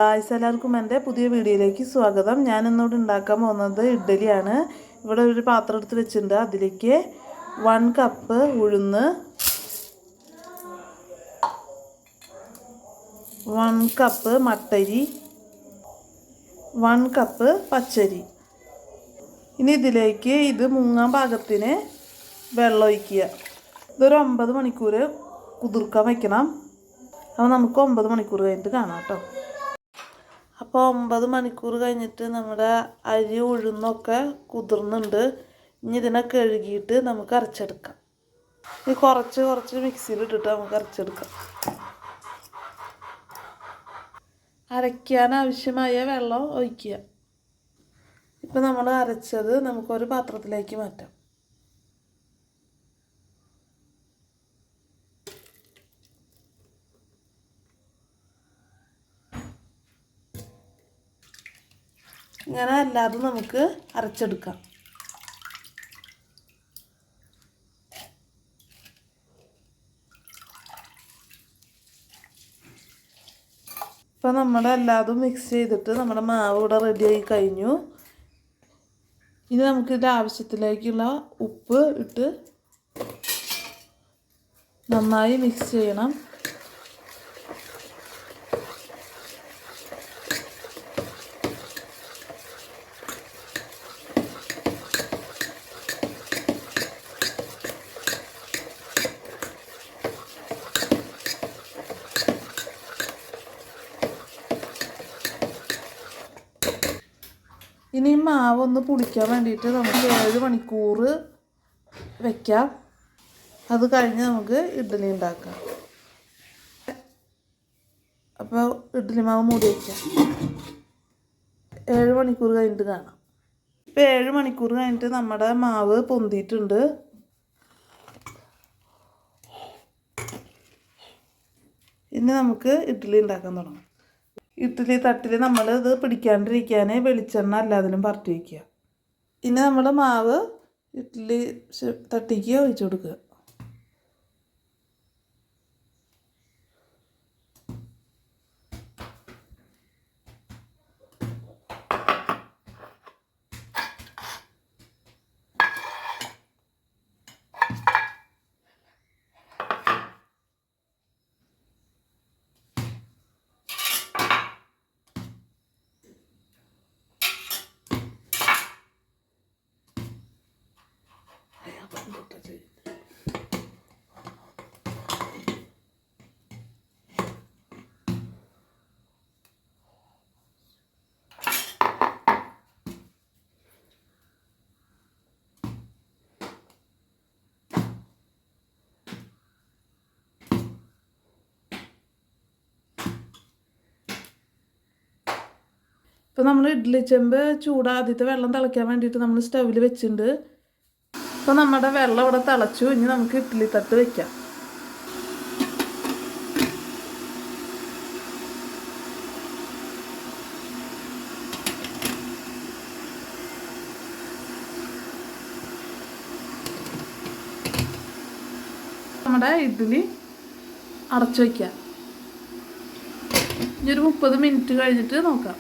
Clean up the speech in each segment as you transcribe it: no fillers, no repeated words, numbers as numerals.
എല്ലാവർക്കും എൻ്റെ പുതിയ വീഡിയോയിലേക്ക് സ്വാഗതം. ഞാൻ ഇന്നോട് ഉണ്ടാക്കാൻ പോകുന്നത് ഇഡ്ഡലിയാണ്. ഇവിടെ ഒരു പാത്രം എടുത്ത് വെച്ചിട്ടുണ്ട്. അതിലേക്ക് 1 കപ്പ് ഉഴുന്ന്, 1 കപ്പ് മട്ടരി, 1 കപ്പ് പച്ചരി. ഇനി ഇതിലേക്ക് ഇത് മുങ്ങാൻ പാകത്തിന് വെള്ളം ഒഴിക്കുക. ഇതൊരു 9 മണിക്കൂർ കുതിർക്കാൻ വയ്ക്കണം. അപ്പോൾ നമുക്ക് 9 മണിക്കൂർ കഴിഞ്ഞിട്ട് കാണാം കേട്ടോ. അപ്പോൾ 9 മണിക്കൂർ കഴിഞ്ഞിട്ട് നമ്മുടെ അരി ഉഴുന്നൊക്കെ കുതിർന്നുണ്ട്. ഇനി ഇതിനെ കഴുകിയിട്ട് നമുക്ക് അരച്ചെടുക്കാം. ഇനി കുറച്ച് മിക്സിയിൽ ഇട്ടിട്ട് നമുക്ക് അരച്ചെടുക്കാം. അരയ്ക്കാൻ ആവശ്യമായ വെള്ളം ഒഴിക്കുക. ഇപ്പം നമ്മൾ അരച്ചത് നമുക്കൊരു പാത്രത്തിലേക്ക് മാറ്റാം. ഇങ്ങനെ അല്ലാതെ നമുക്ക് അരച്ചെടുക്കാം. ഇപ്പം നമ്മുടെ എല്ലാതും മിക്സ് ചെയ്തിട്ട് നമ്മുടെ മാവ് ഇവിടെ റെഡിയായി കഴിഞ്ഞു. ഇനി നമുക്ക് ഇതിൻ്റെ ആവശ്യത്തിലേക്കുള്ള ഉപ്പ് ഇട്ട് നന്നായി മിക്സ് ചെയ്യണം. ഇനി മാവൊന്ന് പുളിക്കാൻ വേണ്ടിയിട്ട് നമുക്ക് 7 മണിക്കൂർ വയ്ക്കാം. അത് കഴിഞ്ഞ് നമുക്ക് ഇഡ്ഡലി ഉണ്ടാക്കാം. അപ്പോൾ ഇഡ്ഡലി മാവ് മൂടി വയ്ക്കാം. 7 മണിക്കൂർ കഴിഞ്ഞിട്ട് കാണാം. ഇപ്പോൾ 7 മണിക്കൂർ കഴിഞ്ഞിട്ട് നമ്മുടെ മാവ് പൊന്തിയിട്ടുണ്ട്. ഇനി നമുക്ക് ഇഡ്ഡലി ഉണ്ടാക്കാൻ തുടങ്ങാം. ഇഡ്ഡലി തട്ടിൽ നമ്മൾ ഇത് പിടിക്കാണ്ടിരിക്കാൻ വെളിച്ചെണ്ണ എല്ലാത്തിലും പരട്ടി വയ്ക്കുക. ഇനി നമ്മൾ മാവ് ഇഡ്ഡലി തട്ടിക്ക് ഒഴിച്ചു കൊടുക്കുക. ഇപ്പോൾ നമ്മൾ ഇഡ്ഡലി ചെമ്പ് ആദ്യത്തെ വെള്ളം തിളയ്ക്കാൻ വേണ്ടിയിട്ട് നമ്മൾ സ്റ്റൗവിൽ വെച്ചിട്ടുണ്ട്. ഇപ്പോൾ നമ്മുടെ വെള്ളം ഇവിടെ തിളച്ചു. ഇനി നമുക്ക് ഇഡ്ഡലി തട്ട് വയ്ക്കാം. നമ്മുടെ ഇഡ്ഡലി അടച്ചു വയ്ക്കാം. ഇനി ഒരു 30 മിനിറ്റ് കഴിഞ്ഞിട്ട് നോക്കാം.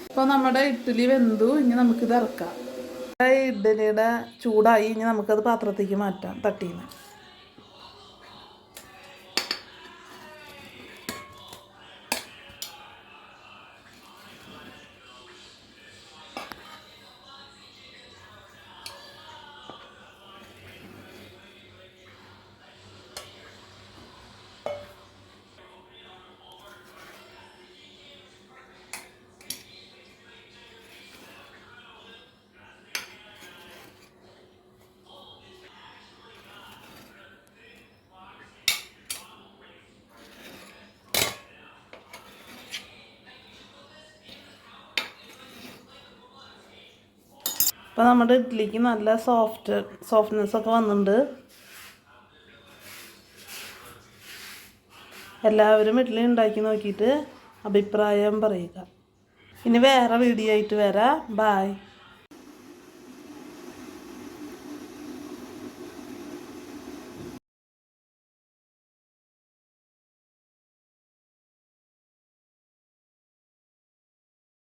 അപ്പോൾ നമ്മുടെ ഇഡ്ഡലി വെന്തു. ഇനി നമുക്കിത് ഇറക്കാം. ഇഡ്ഡലിയുടെ ചൂടായി. ഇനി നമുക്കത് പാത്രത്തേക്ക് മാറ്റാം തട്ടിന്ന്. അപ്പോൾ നമ്മുടെ ഇഡ്ഡലിക്ക് നല്ല സോഫ്റ്റ്നെസ് ഒക്കെ വന്നിട്ടുണ്ട്. എല്ലാവരും ഇഡ്ഡലി ഉണ്ടാക്കി നോക്കിയിട്ട് അഭിപ്രായം പറയുക. ഇനി വേറെ വീഡിയോ ആയിട്ട് വരാം. ബായ്.